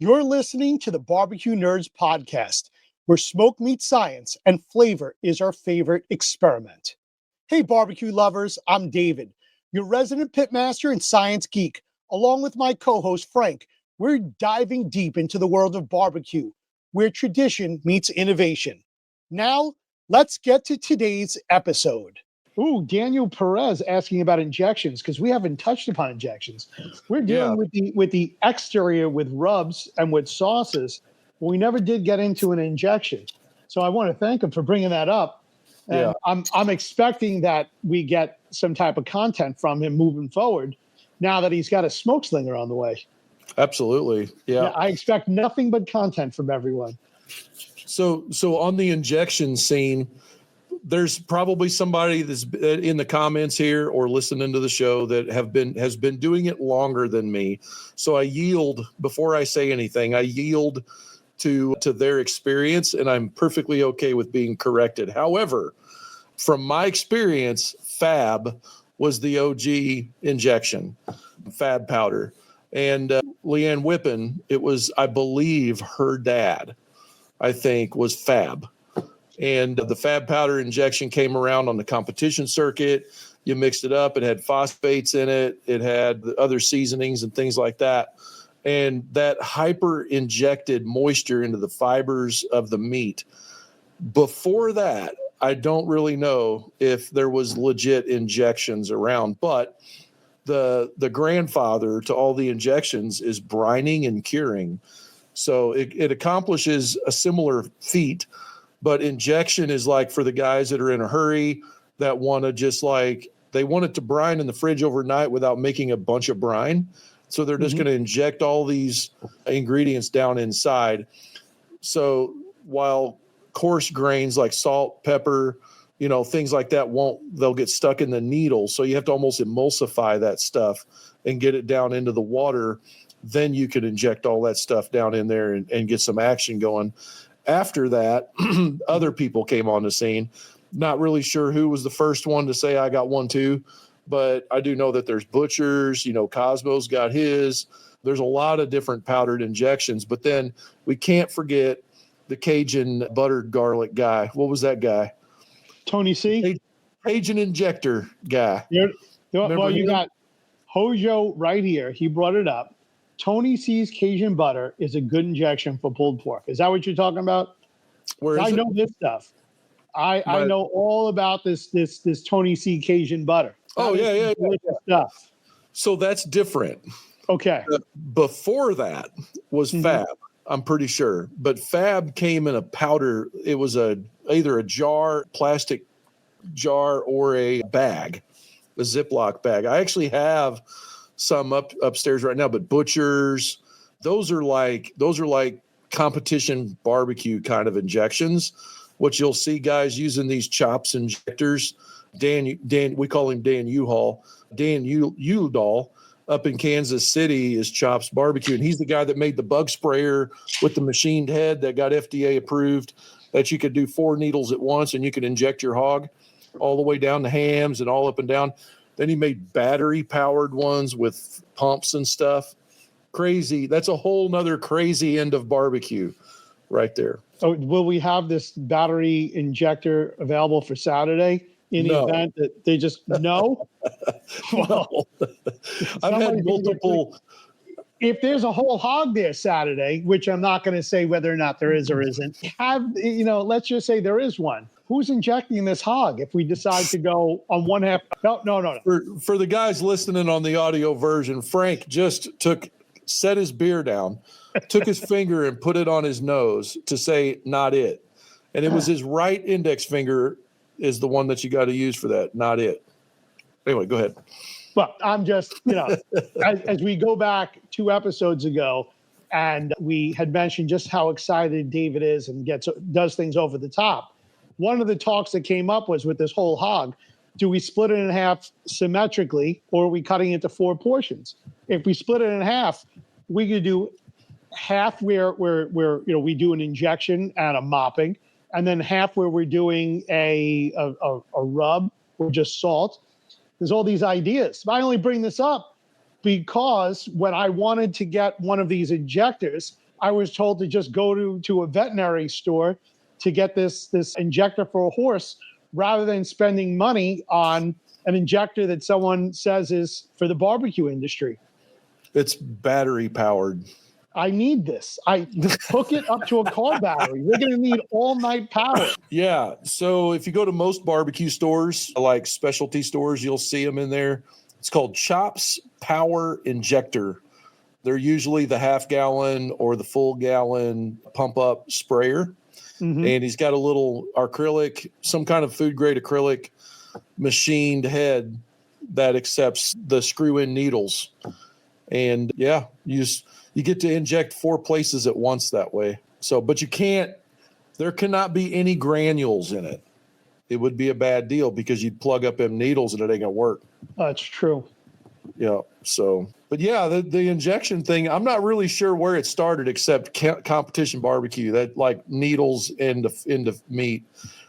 You're listening to the Barbecue Nerds podcast, where smoke meets science and flavor is our favorite experiment. Hey, barbecue lovers, I'm David, your resident pitmaster and science geek. Along with my co-host, Frank, we're diving deep into the world of barbecue, where tradition meets innovation. Now, let's get to today's episode. Ooh, Daniel Perez asking about injections, because we haven't touched upon injections. We're dealing with the exterior with rubs and with sauces. But we never did get into an injection. So I want to thank him for bringing that up. And I'm expecting that we get some type of content from him moving forward now that he's got a Smokeslinger on the way. Absolutely. Yeah. I expect nothing but content from everyone. So on the injection scene, there's probably somebody that's in the comments here or listening to the show that has been doing it longer than me. So I yield before I say anything. I yield to their experience, and I'm perfectly okay with being corrected. However, from my experience, Fab was the OG injection, Fab powder. And Leanne Whippen, it was, I believe, her dad, I think, was Fab. And the Fab powder injection came around on the competition circuit. You mixed it up. It had phosphates in it. It had other seasonings and things like that. And that hyper injected moisture into the fibers of the meat. Before that, I don't really know if there was legit injections around, but the grandfather to all the injections is brining and curing. So it accomplishes a similar feat. But injection is like for the guys that are in a hurry that want to just they want it to brine in the fridge overnight without making a bunch of brine. So they're just going to inject all these ingredients down inside. So while coarse grains like salt, pepper, things like that they'll get stuck in the needle. So you have to almost emulsify that stuff and get it down into the water. Then you could inject all that stuff down in there and get some action going. After that, other people came on the scene. Not really sure who was the first one to say I got one too, but I do know that there's Butchers, Cosmo's got his. There's a lot of different powdered injections, but then we can't forget the Cajun buttered garlic guy. What was that guy? Tony C? Cajun injector guy. Well, you got Hojo right here. He brought it up. Tony C's Cajun butter is a good injection for pulled pork. Is that what you're talking about? I know this stuff. I know all about this Tony C Cajun butter. Yeah. Stuff. So that's different. Okay. Before that was Fab, I'm pretty sure. But Fab came in a powder. It was either a plastic jar, or a bag, a Ziploc bag. I actually have some upstairs right now, but Butchers, those are like competition barbecue kind of injections, which you'll see guys using these chops injectors. Dan, we call him Dan U-Haul. Dan Udall up in Kansas City is Chops Barbecue, and he's the guy that made the bug sprayer with the machined head that got FDA approved, that you could do 4 needles at once and you could inject your hog all the way down the hams and all up and down. Then he made battery-powered ones with pumps and stuff. Crazy. That's a whole nother crazy end of barbecue right there. Oh, will we have this battery injector available for Saturday in the event that they just no? Well, I've had multiple. If there's a whole hog there Saturday, which I'm not going to say whether or not there is or isn't, let's just say there is one. Who's injecting this hog if we decide to go on one half? No. For the guys listening on the audio version, Frank just set his beer down, took his finger and put it on his nose to say, not it. And it was his right index finger is the one that you got to use for that, not it. Anyway, go ahead. Well, I'm just, as we go back 2 episodes ago, and we had mentioned just how excited David is and does things over the top. One of the talks that came up was with this whole hog, do we split it in half symmetrically, or are we cutting it into 4 portions? If we split it in half, we could do half where we do an injection and a mopping, and then half where we're doing a rub or just salt. There's all these ideas. I only bring this up because when I wanted to get one of these injectors I was told to just go to a veterinary store to get this injector for a horse rather than spending money on an injector that someone says is for the barbecue industry. It's battery powered. I need this. I hook it up to a car battery. We're going to need all night power. Yeah. So if you go to most barbecue stores, like specialty stores, you'll see them in there. It's called Chops Power Injector. They're usually the half-gallon or the full-gallon pump-up sprayer. Mm-hmm. And he's got a little acrylic, some kind of food-grade acrylic machined head that accepts the screw-in needles. And, yeah, you get to inject 4 places at once that way. So, but there cannot be any granules in it. It would be a bad deal because you'd plug up them needles and it ain't going to work. That's true. Yeah. So, but yeah, the injection thing, I'm not really sure where it started except competition barbecue, that like needles into meat.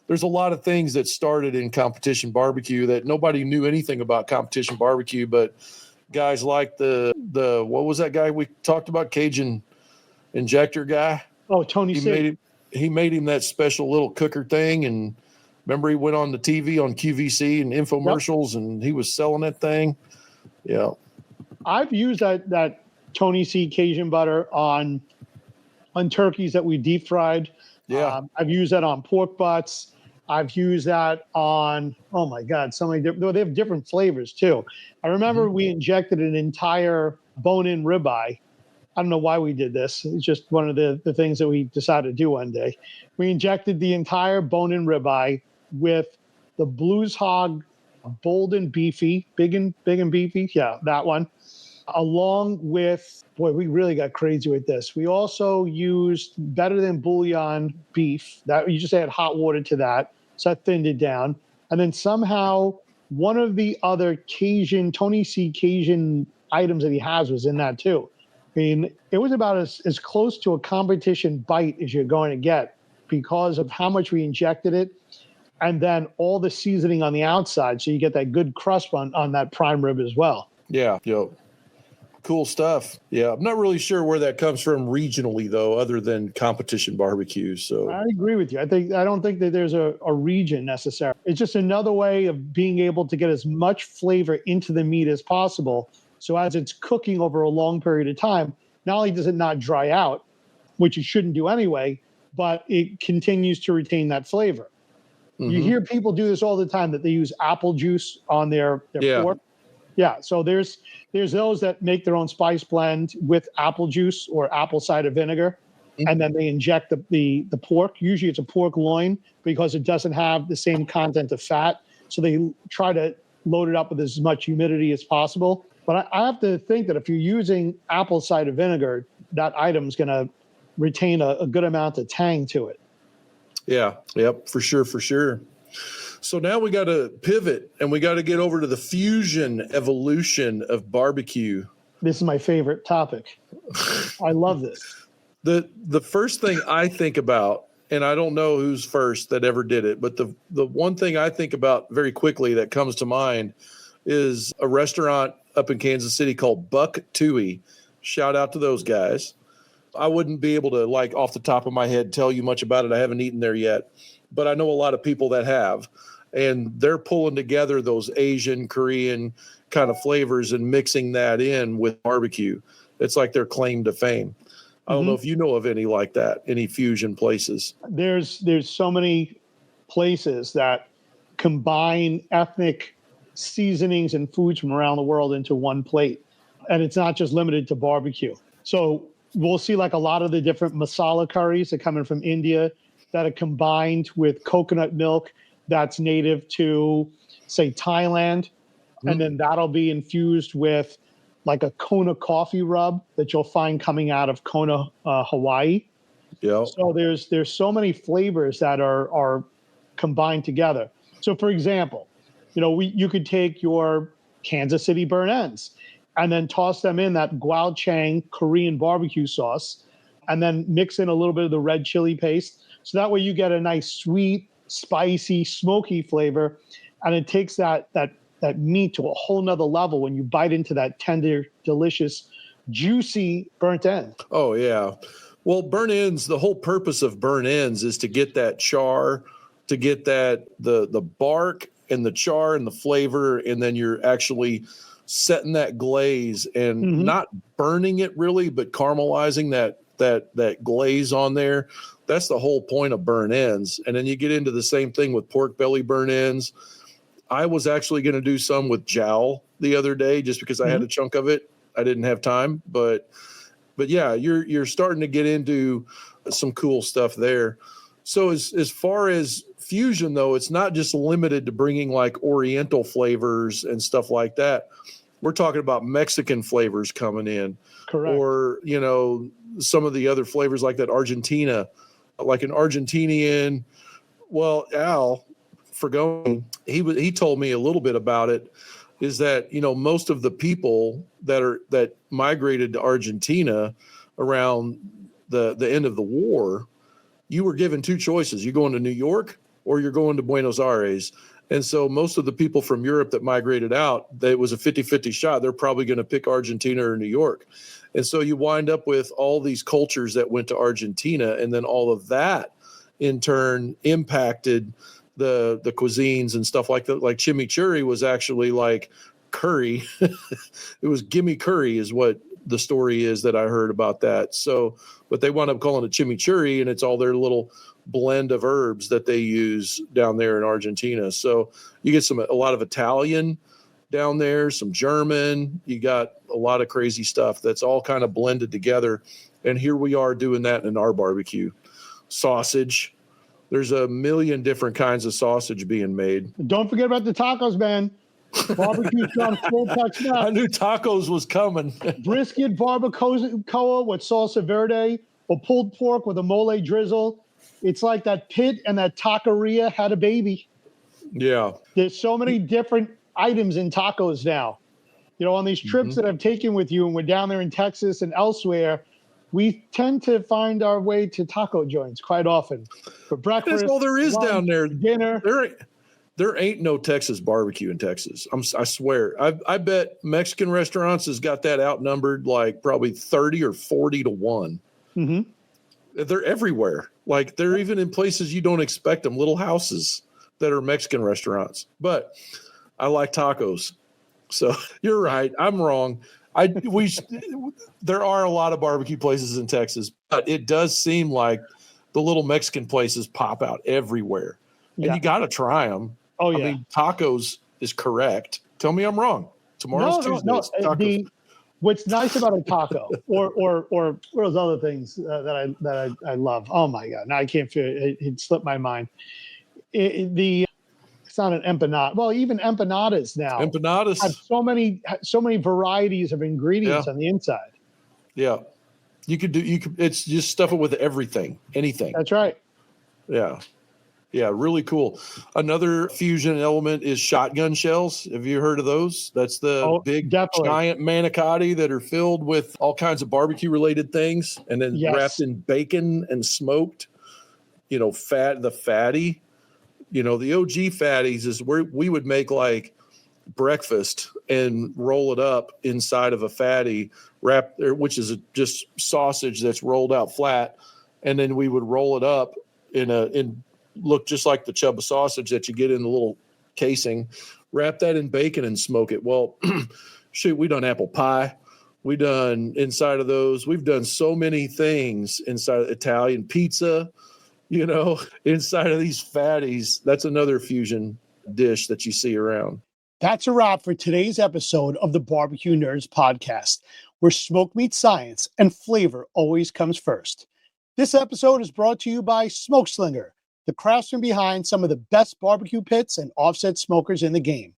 There's a lot of things that started in competition barbecue that nobody knew anything about competition barbecue, but guys like the what was that guy we talked about, Cajun injector guy? Oh, Tony C. He made him that special little cooker thing, and remember he went on the TV on QVC and infomercials, yep. And he was selling that thing. Yeah. I've used that Tony C Cajun butter on turkeys that we deep fried. Yeah. I've used that on pork butts. I've used that on, oh my God, so many different, they have different flavors too. I remember we injected an entire bone-in ribeye. I don't know why we did this. It's just one of the things that we decided to do one day. We injected the entire bone-in ribeye with the Blues Hog Bold and Beefy, big and beefy. Yeah, that one. Along with, boy, we really got crazy with this. We also used Better Than Bouillon beef. That you just add hot water to that. So that thinned it down. And then somehow one of the other Tony C Cajun items that he has was in that too. I mean, it was about as close to a competition bite as you're going to get because of how much we injected it. And then all the seasoning on the outside. So you get that good crust on that prime rib as well. Yeah. Yep. Cool stuff. Yeah. I'm not really sure where that comes from regionally, though, other than competition barbecues. So I agree with you. I don't think that there's a region necessarily. It's just another way of being able to get as much flavor into the meat as possible. So as it's cooking over a long period of time, not only does it not dry out, which it shouldn't do anyway, but it continues to retain that flavor. Mm-hmm. You hear people do this all the time, that they use apple juice on their pork. Yeah, so there's those that make their own spice blend with apple juice or apple cider vinegar, and then they inject the pork. Usually it's a pork loin because it doesn't have the same content of fat. So they try to load it up with as much humidity as possible. But I have to think that if you're using apple cider vinegar, that item's going to retain a good amount of tang to it. Yeah, yep, for sure. So now we got to pivot and we got to get over to the fusion evolution of barbecue. This is my favorite topic. I love this. The first thing I think about, and I don't know who's first that ever did it, but the one thing I think about very quickly that comes to mind is a restaurant up in Kansas City called Buck Tooie. Shout out to those guys. I wouldn't be able to, like, off the top of my head, tell you much about it. I haven't eaten there yet, but I know a lot of people that have, and they're pulling together those Asian, Korean kind of flavors and mixing that in with barbecue. It's like their claim to fame. I don't know if you know of any like that, any fusion places. There's so many places that combine ethnic seasonings and foods from around the world into one plate. And it's not just limited to barbecue. So we'll see like a lot of the different masala curries that come in from India that are combined with coconut milk that's native to, say, Thailand. And then that'll be infused with like a Kona coffee rub that you'll find coming out of Kona, Hawaii. Yeah. So there's so many flavors that are combined together. So for example, you could take your Kansas City burnt ends and then toss them in that gochujang Korean barbecue sauce, and then mix in a little bit of the red chili paste. So that way you get a nice sweet, spicy, smoky flavor, and it takes that meat to a whole nother level when you bite into that tender, delicious, juicy burnt end. Oh, yeah. Well, burn ends, the whole purpose of burn ends is to get that char, to get that the bark and the char and the flavor, and then you're actually setting that glaze and not burning it really, but caramelizing that glaze on there. That's the whole point of burn ends. And then you get into the same thing with pork belly burn ends. I was actually going to do some with jowl the other day just because I had a chunk of it. I didn't have time, but yeah, you're starting to get into some cool stuff there. So as far as fusion though, it's not just limited to bringing like Oriental flavors and stuff like that. We're talking about Mexican flavors coming in. Correct. Or, some of the other flavors like that Argentina, like an Argentinian. Well, Al Fragoni, he told me a little bit about it, is that, most of the people that migrated to Argentina around the end of the war, you were given two choices. You're going to New York or you're going to Buenos Aires. And so most of the people from Europe that migrated out, it was a 50-50 shot. They're probably going to pick Argentina or New York. And so you wind up with all these cultures that went to Argentina, and then all of that in turn impacted the cuisines and stuff like that. Like chimichurri was actually like curry. It was gimme curry is what the story is that I heard about that. So, but they wound up calling it chimichurri, and it's all their little blend of herbs that they use down there in Argentina. So you get a lot of Italian down there, some German, you got a lot of crazy stuff that's all kind of blended together. And here we are doing that in our barbecue. Sausage. There's a million different kinds of sausage being made. Don't forget about the tacos, man. Barbecue's gone full touch now. I knew tacos was coming. Brisket barbacoa with salsa verde, or pulled pork with a mole drizzle. It's like that pit and that taqueria had a baby. Yeah. There's so many different items in tacos now. On these trips that I've taken with you, and we're down there in Texas and elsewhere, we tend to find our way to taco joints quite often for breakfast. That's all there is lunch, down there. Dinner. There ain't no Texas barbecue in Texas. I swear. I bet Mexican restaurants has got that outnumbered like probably 30 or 40 to 1. They're everywhere. Like they're even in places you don't expect them, little houses that are Mexican restaurants. But I like tacos. So you're right. I'm wrong. There are a lot of barbecue places in Texas, but it does seem like the little Mexican places pop out everywhere. And you got to try them. Oh, yeah. I mean, tacos is correct. Tell me I'm wrong. Tomorrow's Tuesday. What's nice about a taco or those other things that I love. Oh my God. Now I can't feel it. It slipped my mind. It's not an empanada. Well, even empanadas now. Empanadas have so many varieties of ingredients on the inside. Yeah. It's just stuff it with everything, anything. That's right. Yeah. Yeah, really cool. Another fusion element is shotgun shells. Have you heard of those? That's the big giant manicotti that are filled with all kinds of barbecue related things and then wrapped in bacon and smoked. The fatty. The OG fatties is where we would make like breakfast and roll it up inside of a fatty which is just sausage that's rolled out flat. And then we would roll it up in look just like the Chubba sausage that you get in the little casing, wrap that in bacon and smoke it. Well, shoot, we done apple pie. We done inside of those. We've done so many things inside of Italian pizza, inside of these fatties. That's another fusion dish that you see around. That's a wrap for today's episode of the Barbecue Nerds podcast, where smoke meets science and flavor always comes first. This episode is brought to you by Smokeslinger, the craftsman behind some of the best barbecue pits and offset smokers in the game.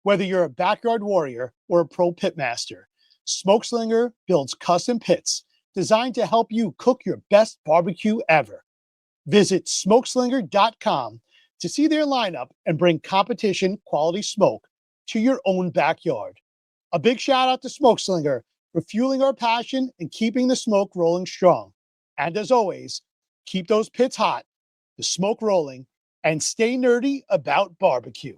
Whether you're a backyard warrior or a pro pitmaster, Smokeslinger builds custom pits designed to help you cook your best barbecue ever. Visit smokeslinger.com to see their lineup and bring competition quality smoke to your own backyard. A big shout out to Smokeslinger for fueling our passion and keeping the smoke rolling strong. And as always, keep those pits hot, the smoke rolling, and stay nerdy about barbecue.